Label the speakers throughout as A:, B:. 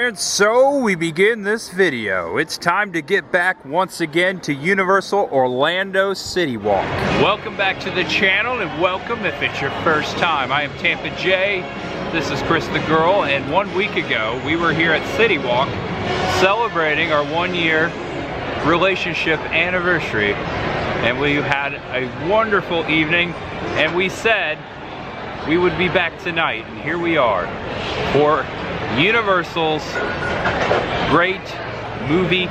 A: And so we begin this video. It's time to get back once again to Universal Orlando CityWalk. Welcome back to the channel, and welcome if it's your first time. I am Tampa J. This is Cris the girl, and 1 week ago we were here at CityWalk celebrating our 1-year relationship anniversary. And we had a wonderful evening, and we said we would be back tonight, and here we are for Universal's great movie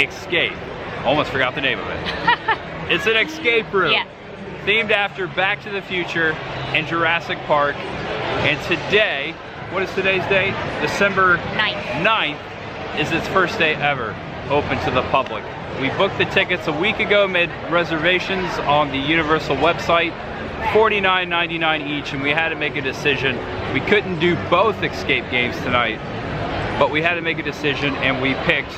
A: escape. Almost forgot the name of it. It's an escape room, yeah, themed after Back to the Future and Jurassic Park. And today, what is today's date? December 9th is its first day ever open to the public. We booked the tickets a week ago, made reservations on the Universal website, $49.99 each, and we had to make a decision. We couldn't do both escape games tonight, but we had to make a decision, and we picked,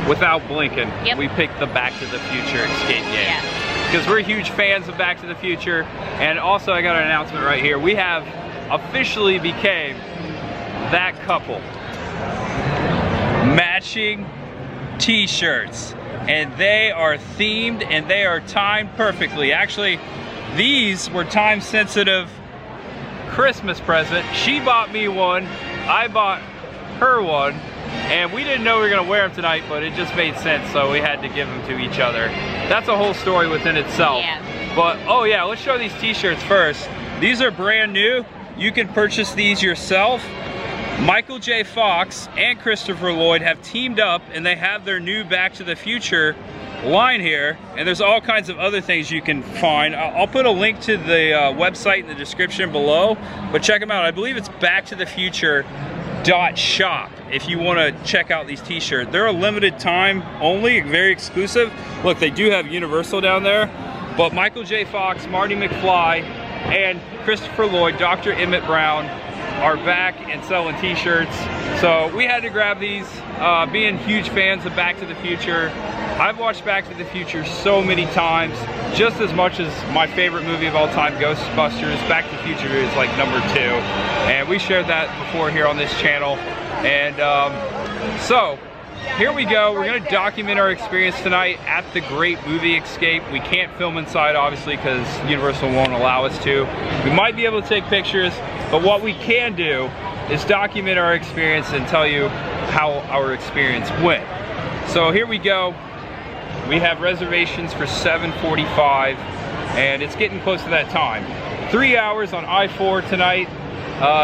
A: without blinking, we picked the Back to the Future escape game. Because we're huge fans of Back to the Future. And also, I got an announcement right here. We have officially became that couple. Matching t-shirts, and they are themed and they are timed perfectly. Actually, these were time sensitive Christmas present. She bought me one, I bought her one, and we didn't know we were gonna wear them tonight, but it just made sense, so we had to give them to each other. That's a whole story within itself. Yeah. But oh yeah, let's show these t-shirts first. These are brand new. You can purchase these yourself. Michael J. Fox and Christopher Loyd have teamed up, and they have their new Back to the Future line here, and there's all kinds of other things you can find. I'll put a link to the website in the description below, but check them out. I believe it's backtothefuture.shop if you want to check out these t-shirts. They're a limited time only, very exclusive. Look, they do have Universal down there, but Michael J. Fox, Marty McFly, and Christopher Loyd, Dr. Emmett Brown, are back and selling t-shirts. So we had to grab these, being huge fans of Back to the Future. I've watched Back to the Future so many times, just as much as my favorite movie of all time, Ghostbusters. Back to the Future is like #2, and we shared that before here on this channel. And so here we go. We're gonna document our experience tonight at the Great Movie Escape. We can't film inside, obviously, because Universal won't allow us to. We might be able to take pictures, but what we can do is document our experience and tell you how our experience went. So here we go. We have reservations for 7:45, and it's getting close to that time. 3 hours on I-4 tonight.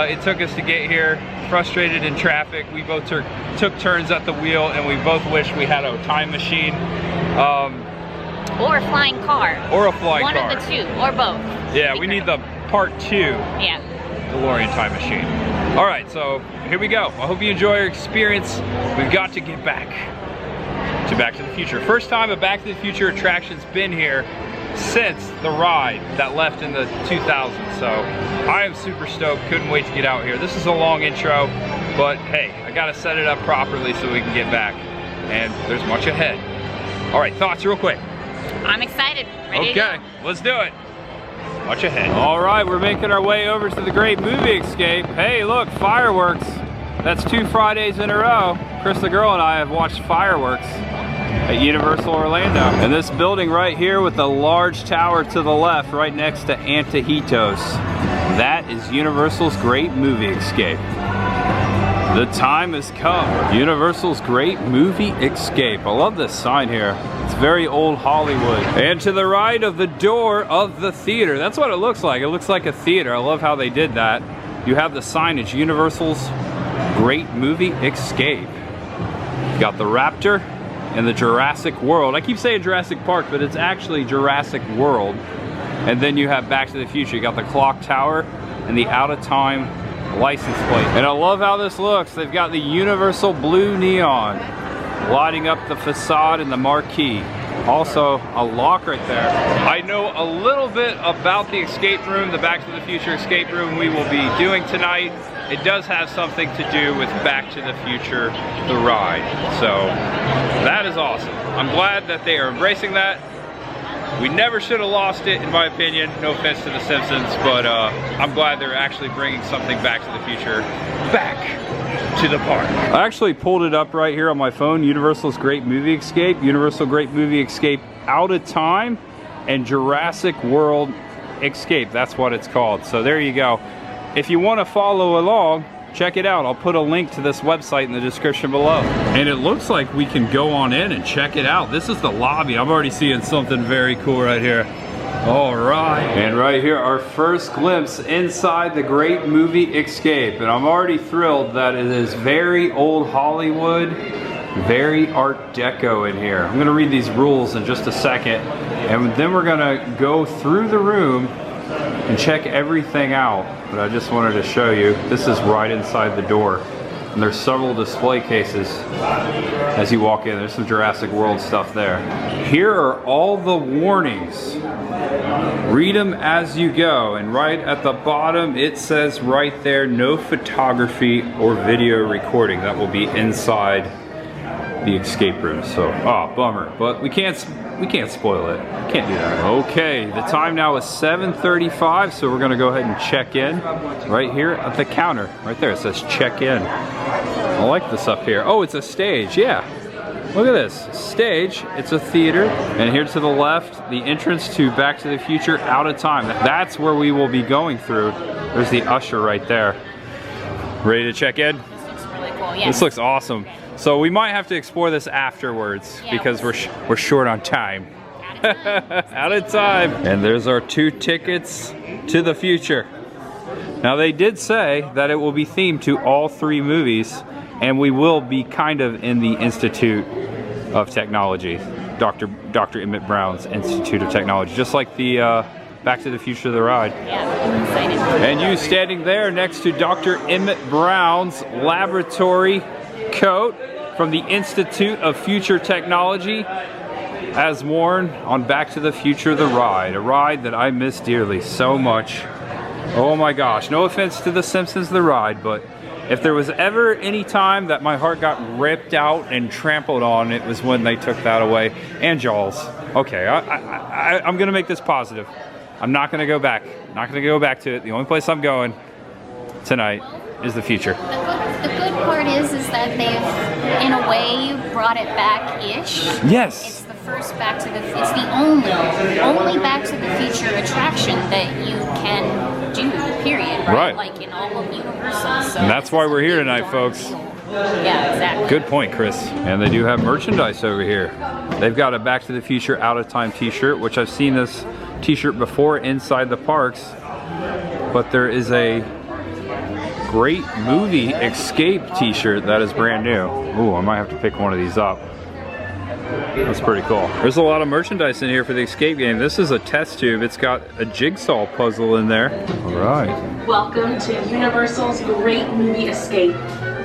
A: It took us to get here, frustrated in traffic. We both took turns at the wheel, and we both wish we had a time machine.
B: Or a flying car.
A: Or a flying car.
B: One of the two, or both.
A: Yeah, we need the part 2 DeLorean time machine. All right, so here we go. I hope you enjoy your experience. We've got to get back to Back to the Future. First time a Back to the Future attraction's been here since the ride that left in the 2000s. So I am super stoked, couldn't wait to get out here. This is a long intro, but hey, I gotta set it up properly so we can get back, and there's much ahead. All right, thoughts real quick.
B: I'm excited, ready to go.
A: Let's do it. Much ahead. All right, we're making our way over to the Great Movie Escape. Hey, look, fireworks. That's 2 Fridays in a row. Cris the girl and I have watched fireworks at Universal Orlando. And this building right here with the large tower to the left, right next to Antojitos, that is Universal's Great Movie Escape. The time has come. Universal's Great Movie Escape. I love this sign here. It's very old Hollywood. And to the right of the door of the theater, that's what it looks like. It looks like a theater. I love how they did that. You have the signage, Universal's Great Movie Escape. You got the Raptor and the Jurassic World. I keep saying Jurassic Park, but it's actually Jurassic World. And then you have Back to the Future. You got the clock tower and the OUTATIME license plate. And I love how this looks. They've got the Universal blue neon lighting up the facade and the marquee. Also a lock right there. I know a little bit about the escape room, the Back to the Future escape room we will be doing tonight. It does have something to do with Back to the Future, the ride. So that is awesome. I'm glad that they are embracing that. We never should have lost it, in my opinion. No offense to The Simpsons, but I'm glad they're actually bringing something Back to the Future back
C: to the park.
A: I actually pulled it up right here on my phone. Universal's Great Movie Escape, Universal Great Movie Escape Out of Time, and Jurassic World Escape. That's what it's called. So there you go. If you want to follow along, check it out. I'll put a link to this website in the description below. And it looks like we can go on in and check it out. This is the lobby. I'm already seeing something very cool right here. All right. And right here, our first glimpse inside the Great Movie Escape. And I'm already thrilled that it is very old Hollywood, very Art Deco in here. I'm gonna read these rules in just a second. And then we're gonna go through the room and check everything out. But I just wanted to show you, this is right inside the door. And there's several display cases as you walk in. There's some Jurassic World stuff there. Here are all the warnings. Read them as you go. And right at the bottom, it says right there, no photography or video recording. That will be inside the escape room. So, bummer. But we can't spoil it. Can't do that. Okay, the time now is 7:35, so we're gonna go ahead and check in right here at the counter. Right there, it says check in. I like this up here. Oh, it's a stage, yeah. Look at this, stage, it's a theater. And here to the left, the entrance to Back to the Future Out of Time. That's where we will be going through. There's the usher right there. Ready to check in?
B: This looks really cool, yes.
A: This looks awesome. So we might have to explore this afterwards because we're short on time. Out of time. And there's our 2 tickets to the future. Now they did say that it will be themed to all 3 movies, and we will be kind of in the Institute of Technology, Dr. Emmett Brown's Institute of Technology, just like the Back to the Future the ride.
B: Yeah, I'm excited.
A: And you standing there next to Dr. Emmett Brown's laboratory coat from the Institute of Future Technology, as worn on Back to the Future the ride, a ride that I miss dearly so much. Oh my gosh, no offense to The Simpsons the ride, but if there was ever any time that my heart got ripped out and trampled on, it was when they took that away. And Jaws. Okay, I'm gonna make this positive. I'm not gonna go back. Not gonna go back to it. The only place I'm going tonight is the future.
D: The good part is that they've, in a way, brought it back-ish.
A: Yes.
D: It's the first Back to the Future. It's the only Back to the Future attraction that you can do. Period. Right. Like in all of Universal. So
A: and that's why we're here tonight, folks.
B: Yeah, exactly.
A: Good point, Chris. And they do have merchandise over here. They've got a Back to the Future Out of Time t-shirt, which I've seen this t-shirt before inside the parks. But there is a Great Movie Escape t-shirt that is brand new. Ooh, I might have to pick one of these up. That's pretty cool. There's a lot of merchandise in here for the escape game. This is a test tube. It's got a jigsaw puzzle in there. All right.
E: Welcome to Universal's Great Movie Escape,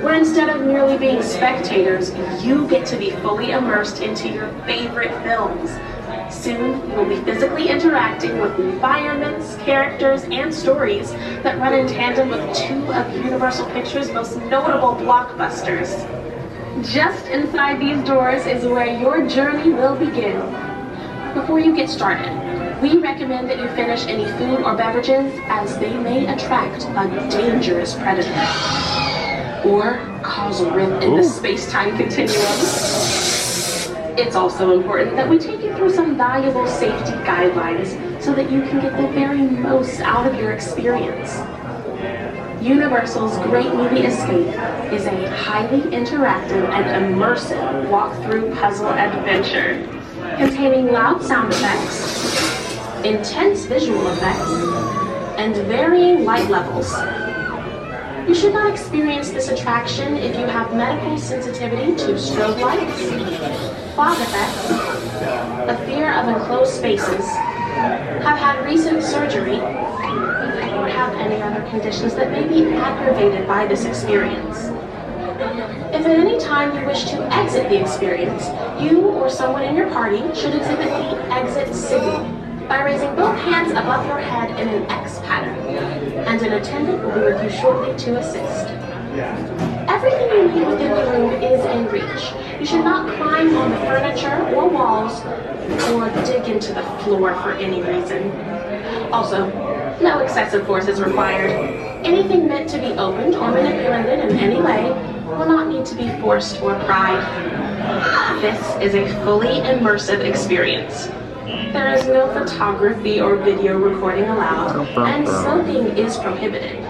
E: where instead of merely being spectators, you get to be fully immersed into your favorite films. Soon, you will be physically interacting with environments, characters, and stories that run in tandem with 2 of Universal Pictures' most notable blockbusters. Just inside these doors is where your journey will begin. Before you get started, we recommend that you finish any food or beverages, as they may attract a dangerous predator or cause a rift in the space-time continuum. It's also important that we take you through some valuable safety guidelines so that you can get the very most out of your experience. Universal's Great Movie Escape is a highly interactive and immersive walkthrough puzzle adventure containing loud sound effects, intense visual effects, and varying light levels. You should not experience this attraction if you have medical sensitivity to strobe lights, fog effects, a fear of enclosed spaces, have had recent surgery, or have any other conditions that may be aggravated by this experience. If at any time you wish to exit the experience, you or someone in your party should exhibit the exit signal by raising both hands above your head in an X pattern, and an attendant will be with you shortly to assist. Everything you need within the room is in reach. You should not climb on the furniture or walls or dig into the floor for any reason. Also, no excessive force is required. Anything meant to be opened or manipulated in any way will not need to be forced or pried. This is a fully immersive experience. There is no photography or video recording allowed, and smoking is prohibited.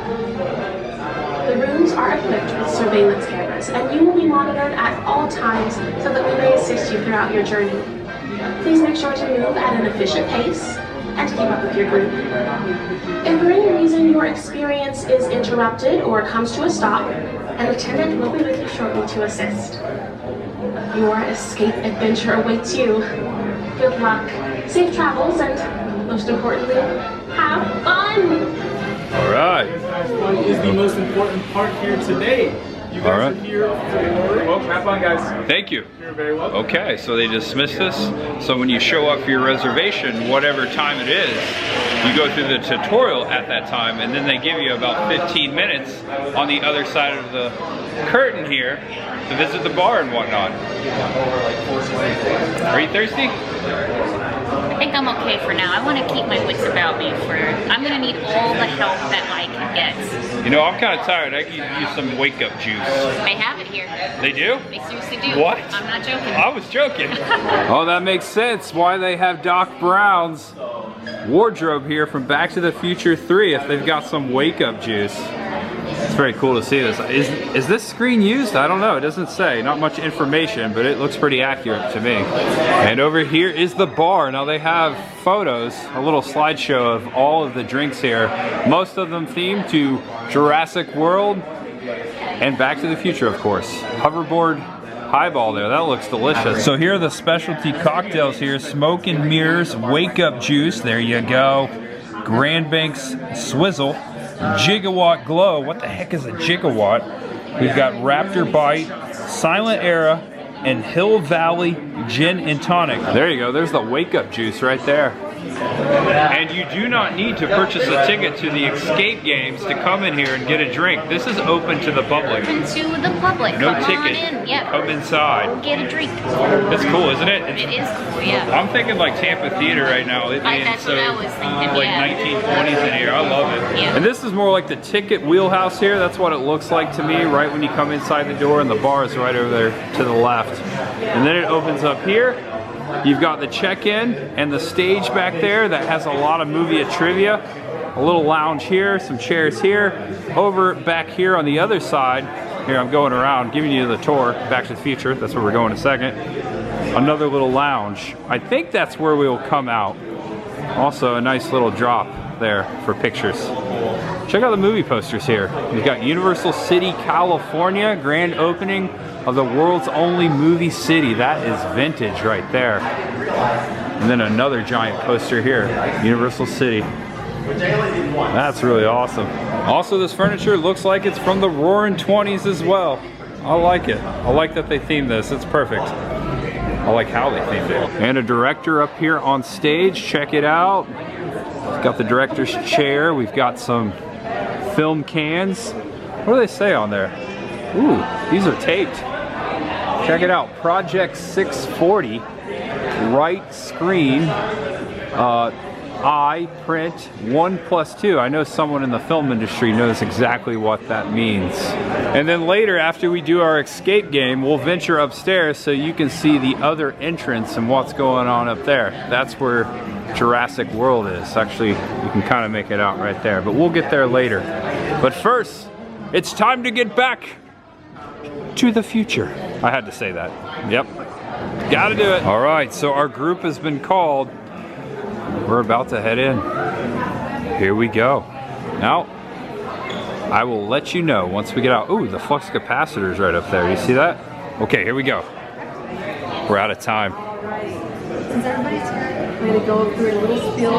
E: The rooms are equipped with surveillance cameras, and you will be monitored at all times so that we may assist you throughout your journey. Please make sure to move at an efficient pace and to keep up with your group. If for any reason your experience is interrupted or comes to a stop, an attendant will be with you shortly to assist. Your escape adventure awaits you. Good luck, safe travels, and most importantly, have fun!
A: All right.
C: Fun is the most important part here today. You guys are here for... Well, have fun, guys.
A: Thank you.
C: You're very welcome.
A: Okay, so they dismissed us. So when you show up for your reservation, whatever time it is, you go through the tutorial at that time, and then they give you about 15 minutes on the other side of the curtain here to visit the bar and whatnot. Are you thirsty?
D: I think I'm okay for now. I want to keep my wits about me for... I'm going to need all the help that I can get.
A: You know, I'm kind of tired. I could use some wake-up juice.
D: They have it here.
A: They do?
D: They seriously do.
A: What?
D: I'm not joking.
A: I was joking. Oh, that makes sense why they have Doc Brown's wardrobe here from Back to the Future 3 if they've got some wake-up juice. It's very cool to see this. Is this screen used? I don't know. It doesn't say. Not much information, but it looks pretty accurate to me. And over here is the bar. Now they have photos, a little slideshow of all of the drinks here. Most of them themed to Jurassic World and Back to the Future, of course. Hoverboard highball there. That looks delicious. So here are the specialty cocktails here. Smoke and Mirrors, Wake Up Juice. There you go. Grand Banks Swizzle. Gigawatt Glow. What the heck is a gigawatt? We've got Raptor Bite, Silent Era, and Hill Valley Gin and Tonic. There you go. There's the Wake Up Juice right there. And you do not need to purchase a ticket to the escape games to come in here and get a drink. This is open to the public.
D: Open to the public.
A: No
D: Come
A: ticket.
D: on in. Yep.
A: Come inside.
D: Get a drink.
A: It's cool, isn't it?
D: It is cool, yeah.
A: I'm thinking like Tampa Theater right now.
D: That's what I was thinking,
A: like
D: yeah.
A: 1920s in here. I love it.
D: Yeah.
A: And this is more like the ticket wheelhouse here. That's what it looks like to me right when you come inside the door, and the bar is right over there to the left. And then it opens up here. You've got the check-in and the stage back there that has a lot of movie trivia. A little lounge here, some chairs here. Over back here on the other side, here I'm going around giving you the tour, Back to the Future. That's where we're going in a second. Another little lounge. I think that's where we'll come out. Also a nice little drop there for pictures. Check out the movie posters here. We've got Universal City, California, grand opening of the world's only movie city. That is vintage right there. And then another giant poster here, Universal City. That's really awesome. Also, this furniture looks like it's from the Roaring 20s as well. I like it. I like that they themed this. It's perfect. I like how they themed it. And a director up here on stage. Check it out. We've got the director's chair. We've got some film cans. What do they say on there? Ooh, these are taped. Check it out. Project 640. Right screen. I print 1+2. I know someone in the film industry knows exactly what that means. And then later, after we do our escape game, we'll venture upstairs so you can see the other entrance and what's going on up there. That's where Jurassic World is. Actually, you can kind of make it out right there, but we'll get there later. But first, it's time to get back to the future. I had to say that. Yep. Gotta do it. All right, so our group has been called. We're about to head in. Here we go. Now, I will let you know once we get out. Ooh, the flux capacitor's right up there. You see that? Okay, here we go. We're out of time.
F: Since everybody's here, I'm going to go through a little spiel.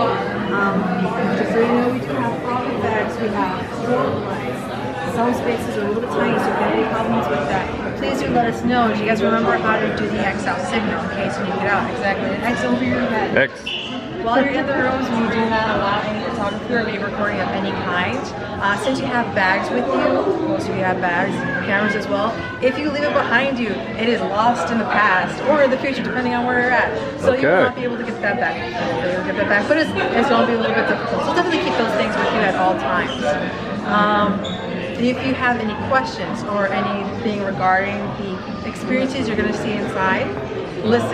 F: Just so you know, we do have problem bags. We have floor lines. Some spaces are a little bit tiny, so if you have any problems with that, please do let us know. Do you guys remember how to do the X out signal in case when you get out? Exactly. X over your head.
A: X.
F: While you're in the rooms, we do not allow any photography or video recording of any kind. Since you have bags with you, most of you have bags, cameras as well, if you leave it behind you, it is lost in the past or in the future, depending on where you're at. So you will not be able to get that back. You'll get that back, but it's going to be a little bit difficult. So definitely keep those things with you at all times. If you have any questions or anything regarding the experiences you're going to see inside, listen.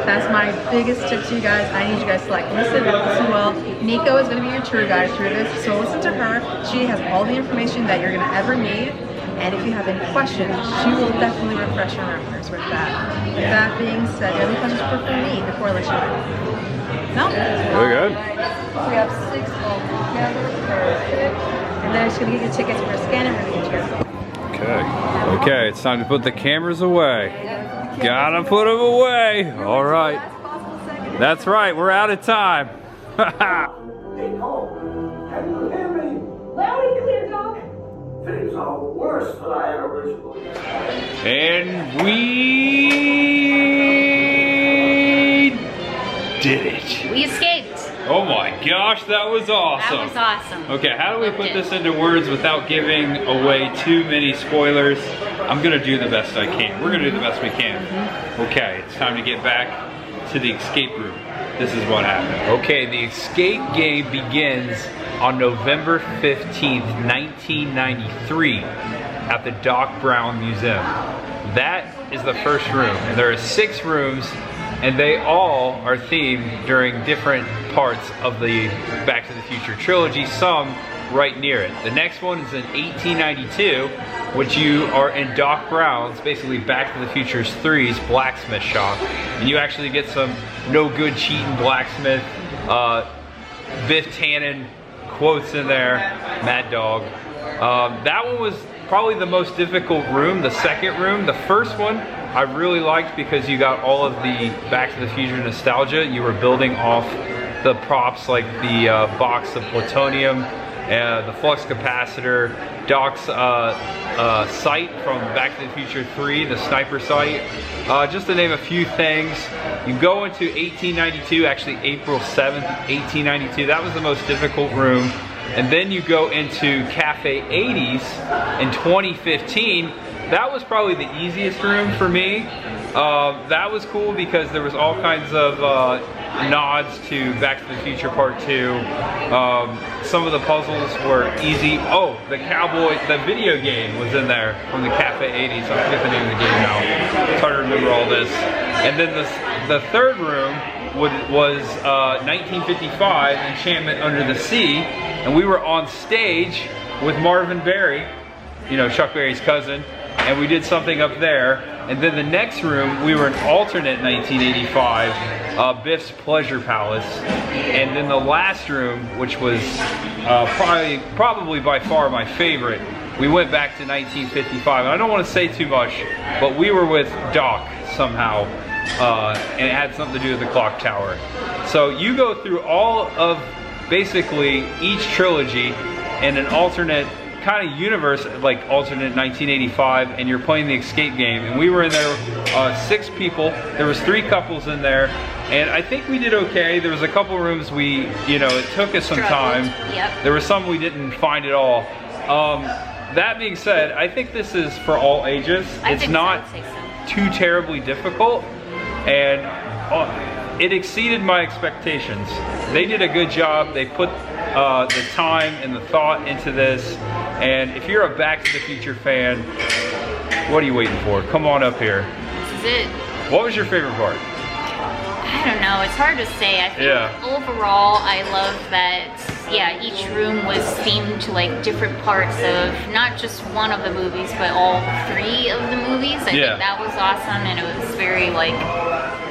F: That's my biggest tip to you guys. I need you guys to like listen and listen well. Nico is going to be your tour guide through this, so listen to her. She has all the information that you're going to ever need. And if you have any questions, she will definitely refresh your memories with that. With that being said, any questions for me before I let you in? No?
A: Very good.
F: We have 6 altogether. Perfect. And then I'm just going to get your tickets. We're going to scan it. We're going to get you guys.
A: Okay. Okay, it's time to put the cameras away. Gotta put them away. All right. That's right. We're out of time.
G: Hey, Cole. Can you hear me?
E: Loud and clear, Doc.
G: Things are worse than I had originally.
A: And we did it.
D: We escaped.
A: Oh my gosh, that was awesome.
D: That was awesome.
A: Okay, how do we put this into words without giving away too many spoilers? I'm gonna do the best I can. We're gonna do the best we can. Okay, it's time to get back to the escape room. This is what happened. Okay, the escape game begins on November 15th, 1993 at the Doc Brown Museum. That is the first room, and there are 6 rooms, and they all are themed during different parts of the Back to the Future trilogy, some right near it. The next one is in 1892, which you are in Doc Brown's, basically Back to the Future's 3's blacksmith shop, and you actually get some no good cheating blacksmith, Biff Tannen quotes in there, Mad Dog. That one was probably the most difficult room, the second room. The first one I really liked because you got all of the Back to the Future nostalgia. You were building off the props like the box of plutonium, the flux capacitor, Doc's sight from Back to the Future 3, the sniper sight, just to name a few things. You go into 1892, actually April 7th, 1892. That was the most difficult room. And then you go into Cafe 80s in 2015. That was probably the easiest room for me. That was cool because there was all kinds of nods to Back to the Future Part 2. Some of the puzzles were easy. Oh, the cowboy, the video game was in there from the Cafe 80s. I forget the name of the game now. It's hard to remember all this. And then the third room was 1955, Enchantment Under the Sea. And we were on stage with Marvin Berry, you know, Chuck Berry's cousin, and we did something up there. And then the next room, we were in alternate 1985, Biff's Pleasure Palace. And then the last room, which was probably by far my favorite, we went back to 1955. And I don't want to say too much, but we were with Doc somehow, and it had something to do with the clock tower. So you go through all of basically each trilogy in an alternate kind of universe, like alternate 1985, and you're playing the escape game. And we were in there, 6 people. There was 3 couples in there, and I think we did okay. There was a couple rooms we, you know, it took us some time.
D: Yep.
A: There were some we didn't find at all. That being said, I think this is for all ages. It's not too terribly difficult, and it exceeded my expectations. They did a good job. They put the time and the thought into this. And if you're a Back to the Future fan, what are you waiting for? Come on up here.
D: This is it.
A: What was your favorite part?
D: I don't know, it's hard to say. I think overall I love that, yeah, each room was themed to like different parts of not just one of the movies, but all 3 of the movies. I think that was awesome, and it was very like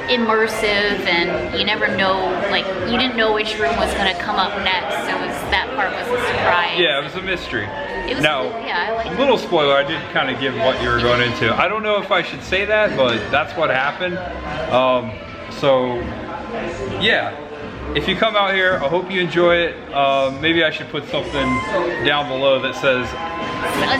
D: immersive, and you never know, like you didn't know which room was going to come up next. So that part was a surprise.
A: Yeah, it was a mystery.
D: It was
A: now,
D: cool. Yeah, I like
A: a little spoiler, I did kind of give what you were going into. I don't know if I should say that, but that's what happened. So, yeah, if you come out here, I hope you enjoy it. Maybe I should put something down below that says
D: a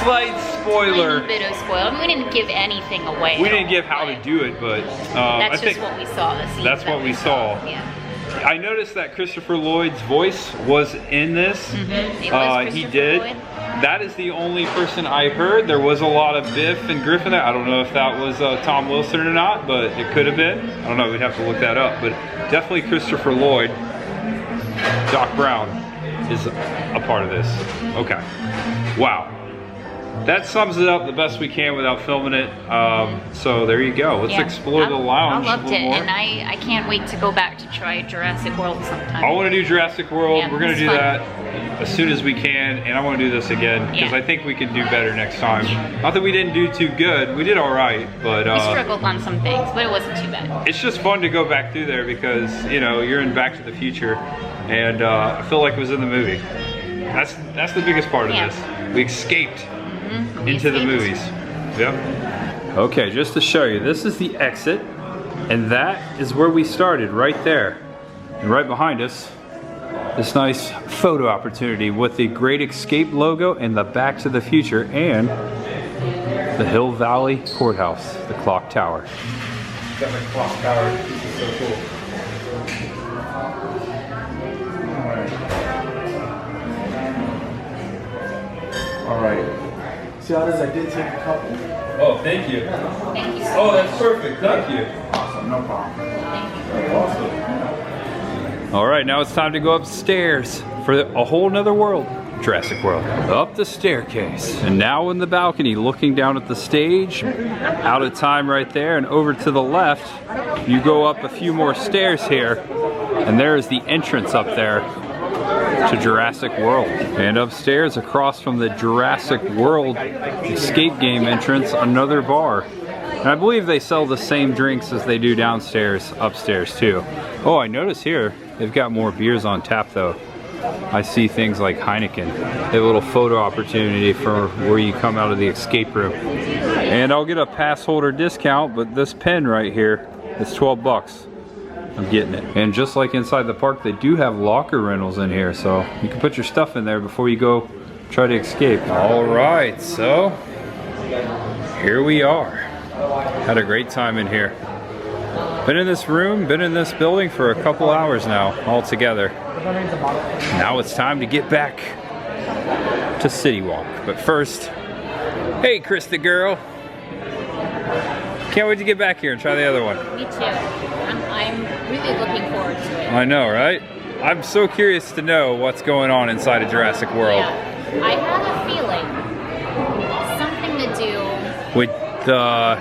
A: slight spoiler.
D: Tiny bit of spoiler. I mean, we didn't give anything away.
A: We didn't give how to do it, but
D: that's just what we saw.
A: That's what we saw.
D: Yeah.
A: I noticed that Christopher Loyd's voice was in this. He did.
D: Loyd.
A: That is the only person I heard. There was a lot of Biff and Griffin there. I don't know if that was Tom Wilson or not, but it could have been. I don't know, we'd have to look that up. But definitely Christopher Loyd, Doc Brown, is a part of this. Okay. Wow. That sums it up the best we can without filming it. So there you go. Let's explore the lounge.
D: I loved it, and I can't wait to go back to try Jurassic World sometime.
A: I want to do Jurassic World.
D: Yeah,
A: we're going to do
D: fun.
A: that as soon as we can, and I want to do this again because I think we can do better next time. Not that we didn't do too good. We did all right, but
D: we struggled on some things, but it wasn't too bad.
A: It's just fun to go back through there because, you know, you're in Back to the Future, and I feel like it was in the movie. That's the biggest part of this. We escaped into the movies. Yep. Okay, just to show you, this is the exit, and that is where we started, right there. And right behind us, this nice photo opportunity with the Great Escape logo and the Back to the Future and the Hill Valley Courthouse, the clock tower. Got the clock tower. This is so cool.
C: All right. See how it is? I did take a couple.
A: Oh, thank you.
D: Thank you so
A: Oh,
D: much.
A: that's perfect. Thank you.
C: Awesome, no problem.
D: Thank you.
C: Awesome.
A: All right, now it's time to go upstairs for a whole nother world. Jurassic World. Up the staircase. And now in the balcony, looking down at the stage. Out of time right there, and over to the left, you go up a few more stairs here, and there is the entrance up there to Jurassic World. And upstairs, across from the Jurassic World escape game entrance, another bar. And I believe they sell the same drinks as they do downstairs, upstairs too. Oh, I notice here, they've got more beers on tap though. I see things like Heineken. They have a little photo opportunity for where you come out of the escape room. And I'll get a pass holder discount, but this pen right here is 12 bucks. I'm getting it. And just like inside the park, they do have locker rentals in here, so you can put your stuff in there before you go try to escape. All right, so here we are. Had a great time in here. Been in this room, been in this building for a couple hours now, all together. Now it's time to get back to CityWalk. But first, hey Cris the girl. Can't wait to get back here and try the other one.
D: Me too. I'm really looking forward to it.
A: I know, right? I'm so curious to know what's going on inside of Jurassic World.
D: Yeah. I have a feeling something to do
A: with the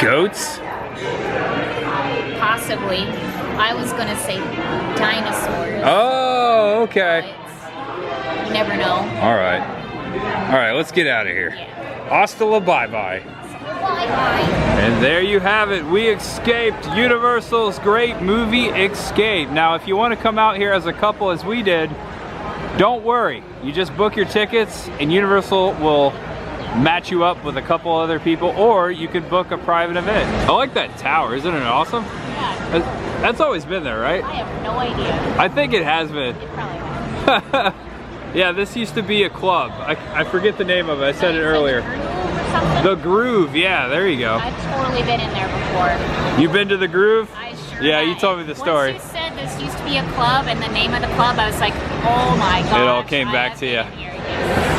A: goats?
D: Possibly. I was gonna say dinosaurs.
A: Oh, okay.
D: But you never know.
A: All right. All right, let's get out of here.
D: Yeah.
A: Hasta la bye-bye.
D: Bye-bye.
A: And there you have it. We escaped Universal's great movie Escape. Now, if you want to come out here as a couple as we did, don't worry. You just book your tickets and Universal will match you up with a couple other people, or you could book a private event. I like that tower. Isn't it awesome?
D: Yeah.
A: That's always been there, right?
D: I have no idea.
A: I think it has been.
D: It probably has.
A: Yeah, this used to be a club. I forget the name of it. I said it earlier. The Groove, yeah, there you go.
D: I've totally been in there before.
A: You've been to the Groove?
D: I sure
A: Yeah,
D: have.
A: you told me the story.
D: Once you said this used to be a club and the name of the club, I was like, oh my god.
A: It all came back to you.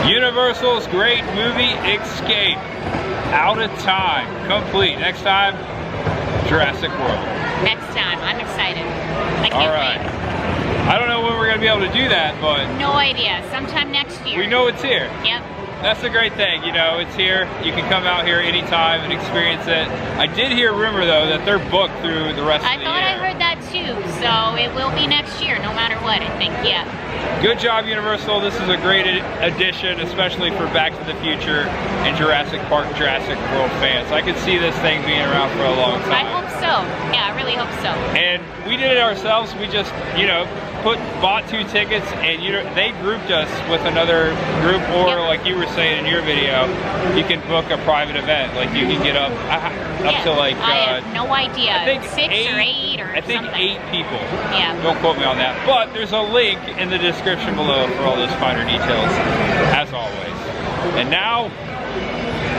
A: Universal's great movie Escape. Out of time. Complete. Next time, Jurassic World.
D: Next time. I'm excited. I can't
A: All right.
D: wait.
A: I don't know when we're going to be able to do that, but
D: No idea. Sometime next year.
A: we know it's here.
D: Yep.
A: That's the great thing, you know, it's here. You can come out here anytime and experience it. I did hear a rumor though that they're booked through the rest of the year.
D: I heard that too, so it will be next year, no matter what, I think, yeah.
A: Good job, Universal. This is a great addition, especially for Back to the Future and Jurassic Park, Jurassic World fans. I could see this thing being around for a long time.
D: I hope so. Yeah, I really hope so.
A: And we did it ourselves. We just, you know, bought 2 tickets, and they grouped us with another group, or like you were saying in your video, you can book a private event. Like you can get up to like
D: I have no idea.
A: I think
D: 6 or 8 or
A: I think
D: something.
A: 8 people.
D: Yeah.
A: Don't quote me on that. But there's a link in the description below for all those finer details, as always. And now,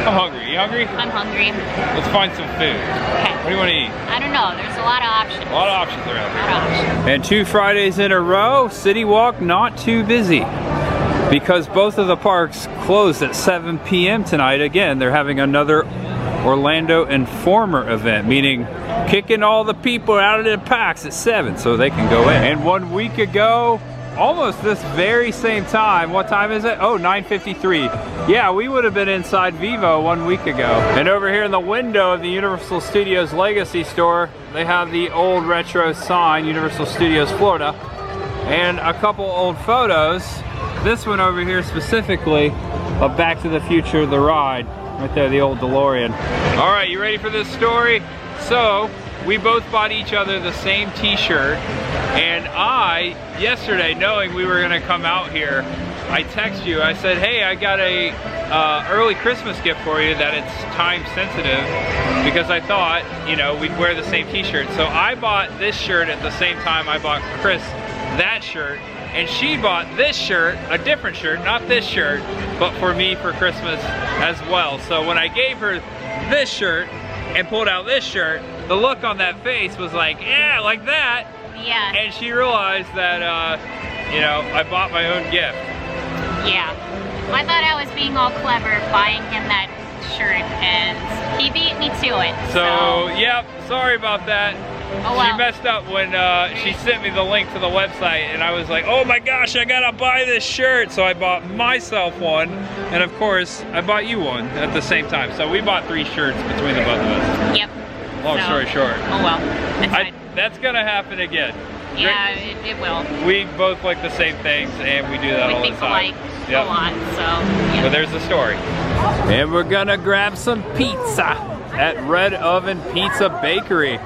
A: I'm hungry. You hungry?
D: I'm hungry.
A: Let's find some food.
D: Okay.
A: What do you want to eat?
D: I don't know. There's a lot of options.
A: A lot of options around here.
D: A lot of options.
A: And 2 Fridays in a row, CityWalk not too busy, because both of the parks closed at 7 p.m. tonight. Again, they're having another Orlando Informer event, meaning kicking all the people out of the parks at 7 so they can go in. And 1 week ago, almost this very same time. What time is it? Oh, 9:53. Yeah, we would have been inside Vivo 1 week ago. And over here in the window of the Universal Studios Legacy store, they have the old retro sign, Universal Studios Florida, and a couple old photos. This one over here specifically of Back to the Future, the ride. Right there, the old DeLorean. All right, you ready for this story? So, we both bought each other the same t-shirt, and I, yesterday, knowing we were gonna come out here, I text you, I said, hey, I got a early Christmas gift for you that it's time sensitive, because I thought, you know, we'd wear the same t-shirt. So I bought this shirt at the same time I bought Cris that shirt, and she bought this shirt, a different shirt, not this shirt, but for me for Christmas as well. So when I gave her this shirt and pulled out this shirt, the look on that face was like, yeah, like that.
D: Yeah.
A: And she realized that, you know, I bought my own gift.
D: Yeah. Well, I thought I was being all clever buying him that shirt, and he beat me to it.
A: So, yep, sorry about that.
D: Oh, well.
A: She messed up when she sent me the link to the website, and I was like, oh my gosh, I gotta buy this shirt. So I bought myself one, and of course, I bought you one at the same time. So we bought 3 shirts between the both of us.
D: Yep.
A: Long story short.
D: Oh well, that's fine.
A: That's gonna happen again.
D: Yeah, it will.
A: We both like the same things, and we do that all the time.
D: We think alike a lot, so yeah.
A: But there's the story. And we're gonna grab some pizza at Red Oven Pizza Bakery.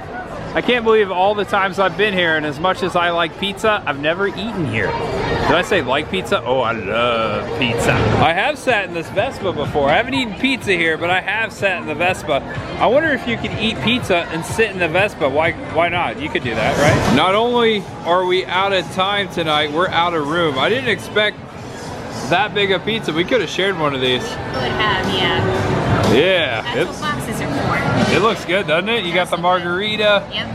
A: I can't believe all the times I've been here, and as much as I like pizza, I've never eaten here. Did I say like pizza? Oh, I love pizza. I have sat in this Vespa before. I haven't eaten pizza here, but I have sat in the Vespa. I wonder if you could eat pizza and sit in the Vespa. Why not? You could do that, right? Not only are we out of time tonight, we're out of room. I didn't expect that big a pizza. We could have shared one of these.
D: Could have, yeah.
A: Yeah.
D: That's what boxes are for.
A: It looks good, doesn't it? You got the margarita.
D: Yep.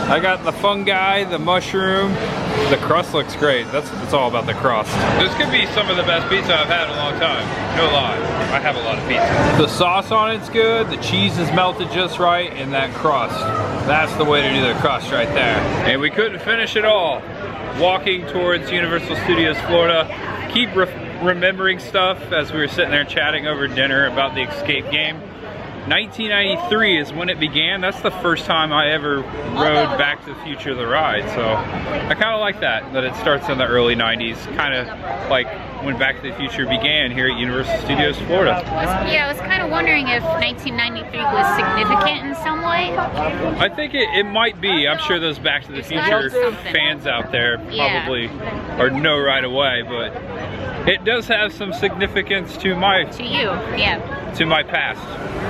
A: I got the fungi, the mushroom. The crust looks great. That's all about the crust. This could be some of the best pizza I've had in a long time. No lie. I have a lot of pizza. The sauce on it's good. The cheese is melted just right, and that crust. That's the way to do the crust right there. And we couldn't finish it all. Walking towards Universal Studios Florida. Keep remembering stuff as we were sitting there chatting over dinner about the escape game. 1993 is when it began. That's the first time I ever rode Back to the Future the ride. So I kind of like that it starts in the early 90s. Kind of like when Back to the Future began here at Universal Studios Florida.
D: Yeah, I was kind of wondering if 1993 was significant in some way.
A: I think it might be. I'm sure those Back to the Future fans out there probably or know right away, but it does have some significance to my to my past.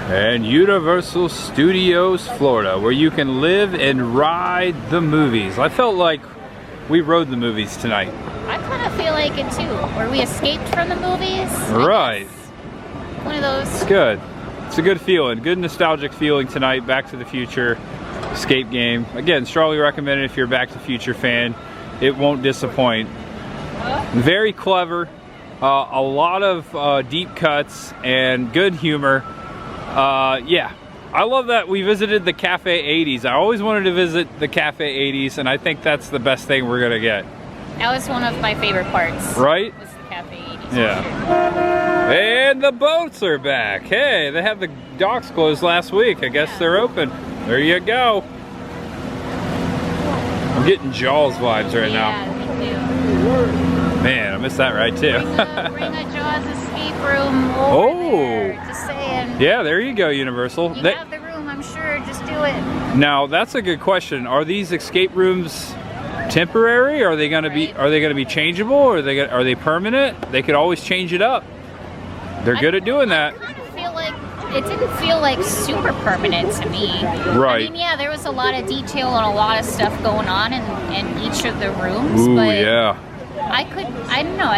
A: And Universal Studios Florida, where you can live and ride the movies. I felt like we rode the movies tonight.
D: I kind of feel like it too. Where we escaped from the movies.
A: Right.
D: One of those.
A: It's good. It's a good feeling. Good nostalgic feeling tonight. Back to the Future escape game. Again, strongly recommended if you're a Back to the Future fan. It won't disappoint. Very clever. A lot of deep cuts and good humor. Yeah, I love that we visited the Cafe 80s. I always wanted to visit the Cafe 80s, and I think that's the best thing we're gonna get.
D: That was one of my favorite parts.
A: Right?
D: Was the Cafe 80s.
A: Yeah. And the boats are back. Hey, they had the docks closed last week. I guess they're open. There you go. I'm getting Jaws vibes right now.
D: Yeah, me too.
A: Man, I missed that ride too.
D: Bring a Jaws escape room over there. Just saying.
A: Yeah, there you go, Universal.
D: You have the room, I'm sure. Just do it.
A: Now, that's a good question. Are these escape rooms temporary? Are they going to be? Are they going to be changeable? Or are they permanent? They could always change it up. They're good at doing that.
D: I kind of feel like it didn't feel like super permanent to me.
A: Right.
D: I mean, yeah, there was a lot of detail and a lot of stuff going on in each of the rooms.
A: Ooh,
D: but
A: yeah.
D: I don't know,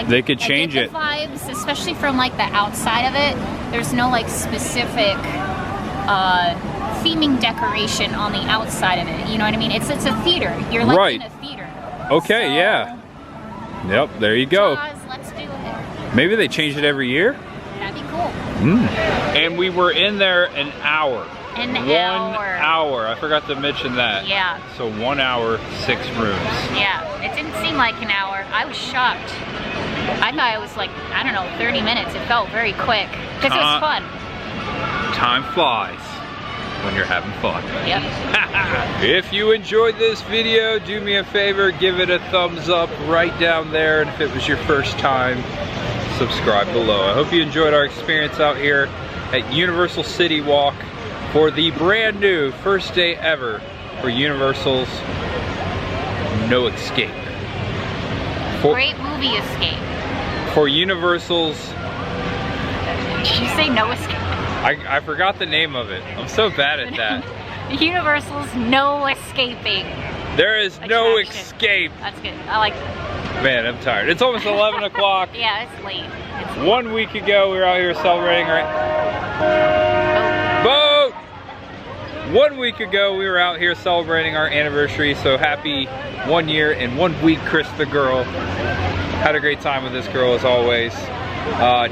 A: they could change
D: it. Vibes, especially from like the outside of it. There's no like specific theming decoration on the outside of it. You know what I mean? It's a theater. You're like in a theater.
A: Okay, so, yeah. Yep, there you go.
D: Jaws, let's do it.
A: Maybe they change it every year?
D: That'd be cool.
A: And we were in there an hour.
D: An
A: 1
D: hour.
A: hour. I forgot to mention that.
D: Yeah.
A: So 1 hour, 6 rooms.
D: Yeah, it didn't seem like an hour. I was shocked. I thought it was like, I don't know, 30 minutes. It felt very quick because it was fun.
A: Time flies when you're having fun.
D: Yep.
A: If you enjoyed this video, do me a favor, give it a thumbs up right down there. And if it was your first time, subscribe below. I hope you enjoyed our experience out here at Universal CityWalk for the brand new first day ever for Universal's No Escape.
D: Great movie Escape.
A: For Universal's...
D: Did you say No Escape?
A: I forgot the name of it. I'm so bad at that.
D: Universal's No Escaping.
A: There is no escape.
D: That's good. I like that.
A: Man, I'm tired. It's almost 11 o'clock.
D: Yeah, it's late.
A: 1 week ago, we were out here celebrating our... Boat! 1 week ago, we were out here celebrating our anniversary. So happy 1 year and 1 week, Cris the girl. Had a great time with this girl as always.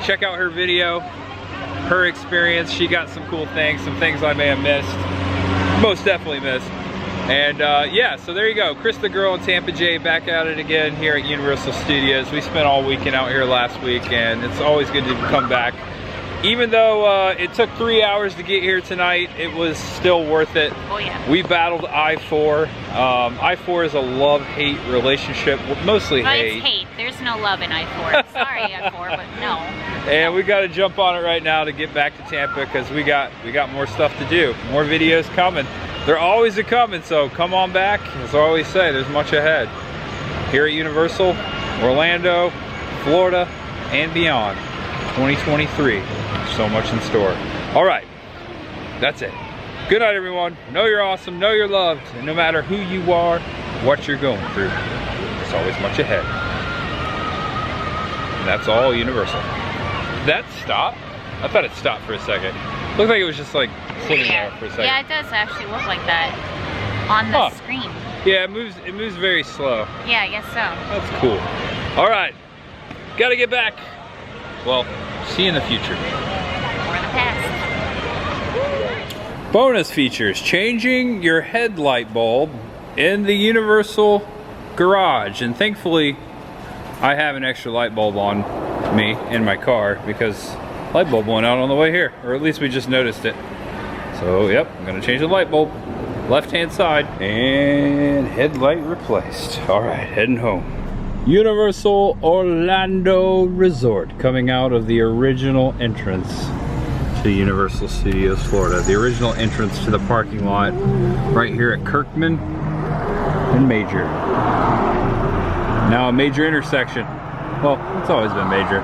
A: Check out her video, her experience. She got some cool things, some things I may have missed. Most definitely missed. And yeah, so there you go. Cris the girl and Tampa J back at it again here at Universal Studios. We spent all weekend out here last week, and it's always good to come back. Even though it took 3 hours to get here tonight, it was still worth it.
D: Oh yeah.
A: We battled I-4. I-4 is a love-hate relationship, mostly hate.
D: It's hate. There's no love in I-4. Sorry I-4, but no.
A: And we got to jump on it right now to get back to Tampa because we got more stuff to do. More videos coming. They're always a-coming, so come on back. As I always say, there's much ahead. Here at Universal, Orlando, Florida, and beyond. 2023. So much in store. All right, that's it. Good night, everyone. Know you're awesome, know you're loved, and no matter who you are, what you're going through, there's always much ahead. And that's all Universal. That stop? I thought it stopped for a second. Looked like it was just like sitting there for a second.
D: Yeah, it does actually look like that on the screen.
A: Yeah, it moves very slow.
D: Yeah, I guess so.
A: That's cool. All right, gotta get back. Well, see you in the future.
D: Or in the past.
A: Bonus features: changing your headlight bulb in the Universal garage. And thankfully, I have an extra light bulb on me in my car because light bulb went out on the way here, or at least we just noticed it. So yep, I'm gonna change the light bulb, left hand side, and headlight replaced. All right, heading home. Universal Orlando Resort, coming out of the original entrance to Universal Studios Florida. The original entrance to the parking lot right here at Kirkman and Major. Now a major intersection. Well, it's always been major.